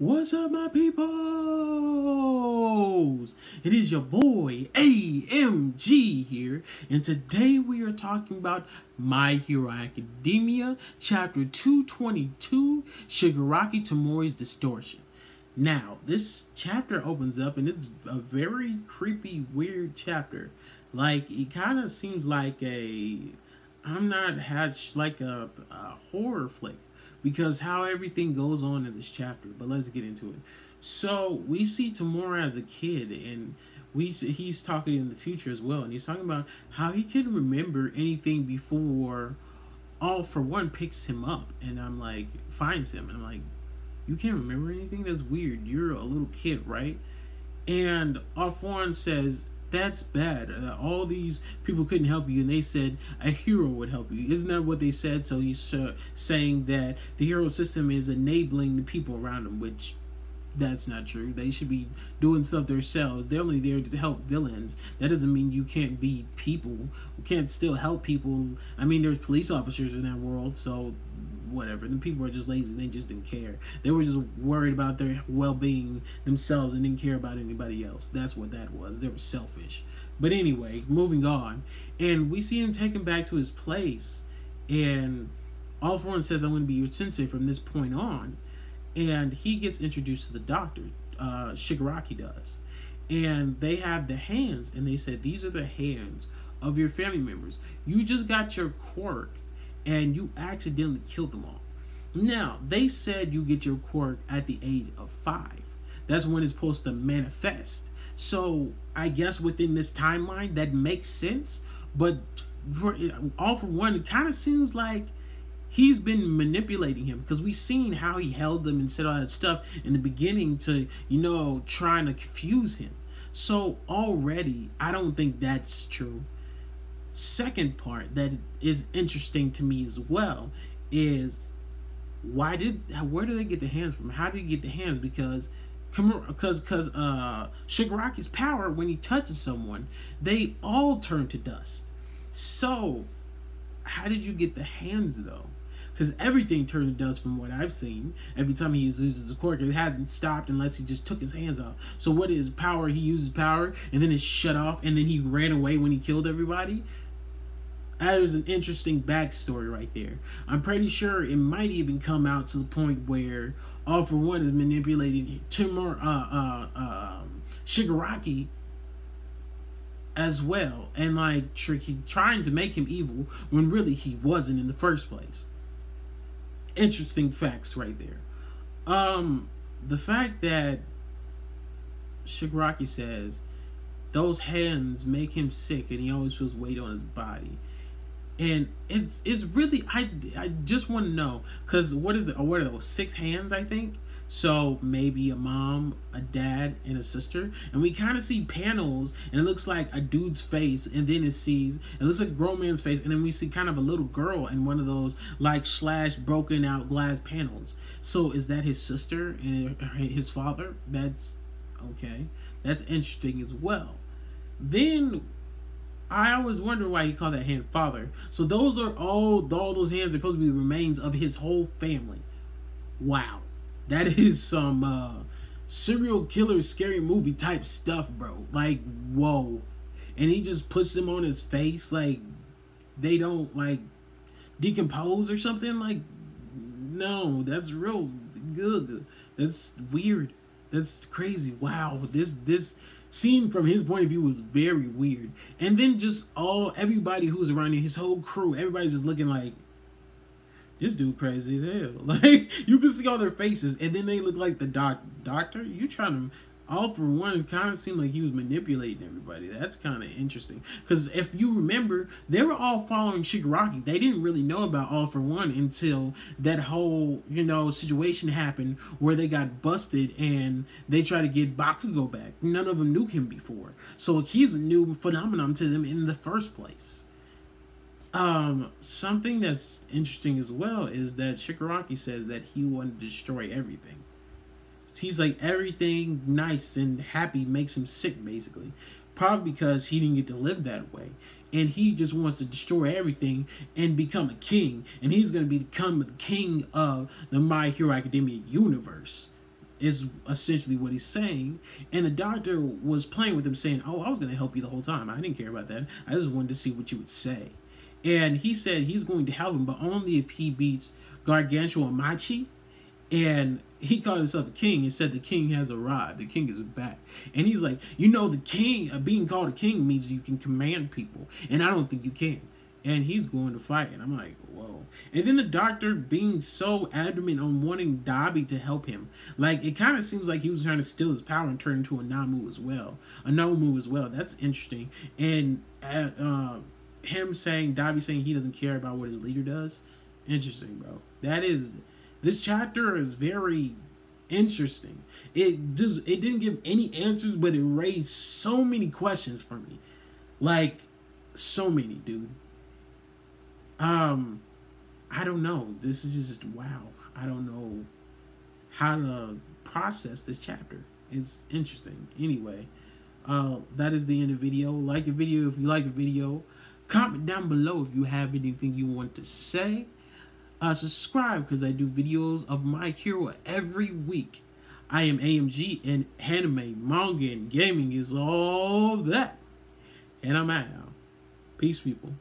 What's up, my peoples? It is your boy AMG here, and today we are talking about My Hero Academia, Chapter 222, Shigaraki Tomura's Distortion. Now, this chapter opens up, and it's a very creepy, weird chapter. Like, it kind of seems like a horror flick because how everything goes on in this chapter. But let's get into it. So we see Tomura as a kid, and he's talking in the future as well, and he's talking about how he can remember anything before All For One picks him up, and finds him, and I'm like, you can't remember anything? That's weird. You're a little kid, right? And All For One says, that's bad. All these people couldn't help you, and they said a hero would help you. Isn't that what they said? So he's saying that the hero system is enabling the people around them, which that's not true. They should be doing stuff themselves. They're only there to help villains. That doesn't mean you can't be people. You can't still help people. I mean, there's police officers in that world, so whatever. The people are just lazy. They just didn't care. They were just worried about their well-being themselves and didn't care about anybody else. That's what that was. They were selfish. But anyway, moving on. And we see him taken back to his place. And All For One says, I'm going to be your sensei from this point on. And he gets introduced to the doctor. Shigaraki does. And they have the hands. And they said, these are the hands of your family members. You just got your quirk, and you accidentally killed them all. Now, they said you get your quirk at the age of 5. That's when it's supposed to manifest. So, I guess within this timeline, that makes sense. But for All For One, it kind of seems like he's been manipulating him, because we've seen how he held them and said all that stuff in the beginning to, trying to confuse him. So, already, I don't think that's true. Second part that is interesting to me as well is where do they get the hands from? How did he get the hands? Because Shigaraki's power, when he touches someone, they all turn to dust. So how did you get the hands though? Because everything turned to dust from what I've seen. Every time he uses a quirk, it hasn't stopped unless he just took his hands off. So what is power? He uses power and then it's shut off, and then he ran away when he killed everybody. That is an interesting backstory right there. I'm pretty sure it might even come out to the point where All For One is manipulating Shigaraki as well, and trying to make him evil when really he wasn't in the first place. Interesting facts right there. The fact that Shigaraki says those hands make him sick and he always feels weight on his body. And it's really, I just want to know, because what are those 6 hands, I think? So maybe a mom, a dad, and a sister. And we kind of see panels, and it looks like a dude's face, and then it looks like a grown man's face, and then we see kind of a little girl in one of those slash broken out glass panels. So is that his sister and his father? That's okay. That's interesting as well. Then I always wonder why he called that hand father. So those are all those hands are supposed to be the remains of his whole family. Wow. That is some serial killer scary movie type stuff, bro. Like, whoa. And he just puts them on his face like they don't decompose or something. Like, no, that's real good. That's weird. That's crazy. Wow. This scene from his point of view was very weird. And then just everybody who's around him, his whole crew, everybody's just looking like, this dude crazy as hell. Like, you can see all their faces, and then they look like the doctor. You trying to, All For One kind of seemed like he was manipulating everybody. That's kind of interesting. Because if you remember, they were all following Shigaraki. They didn't really know about All For One until that whole, situation happened where they got busted and they tried to get Bakugo back. None of them knew him before. So he's a new phenomenon to them in the first place. Something that's interesting as well is that Shigaraki says that he wanted to destroy everything. He's like, everything nice and happy makes him sick, basically. Probably because he didn't get to live that way. And he just wants to destroy everything and become a king. And he's going to become the king of the My Hero Academia universe. is essentially what he's saying. And the doctor was playing with him, saying, "Oh, I was going to help you the whole time. I didn't care about that. I just wanted to see what you would say." And he said he's going to help him, but only if he beats Gargantua Machi. And he called himself a king and said the king has arrived. The king is back. And he's like, you know, the king, being called a king means you can command people. And I don't think you can. And he's going to fight. And I'm like, whoa. And then the doctor being so adamant on wanting Dabi to help him. Like, it kind of seems like he was trying to steal his power and turn into a Namu as well. A Nomu as well. That's interesting. And him saying, Dabi saying he doesn't care about what his leader does. Interesting, bro. This chapter is very interesting. It didn't give any answers, but it raised so many questions for me. Like, so many, dude. I don't know. This is just wow. I don't know how to process this chapter. It's interesting. Anyway, that is the end of the video. Like the video if you like the video. Comment down below if you have anything you want to say. Subscribe because I do videos of My Hero every week. I am AMG, and anime, manga, and gaming is all that. And I'm out. Peace, people.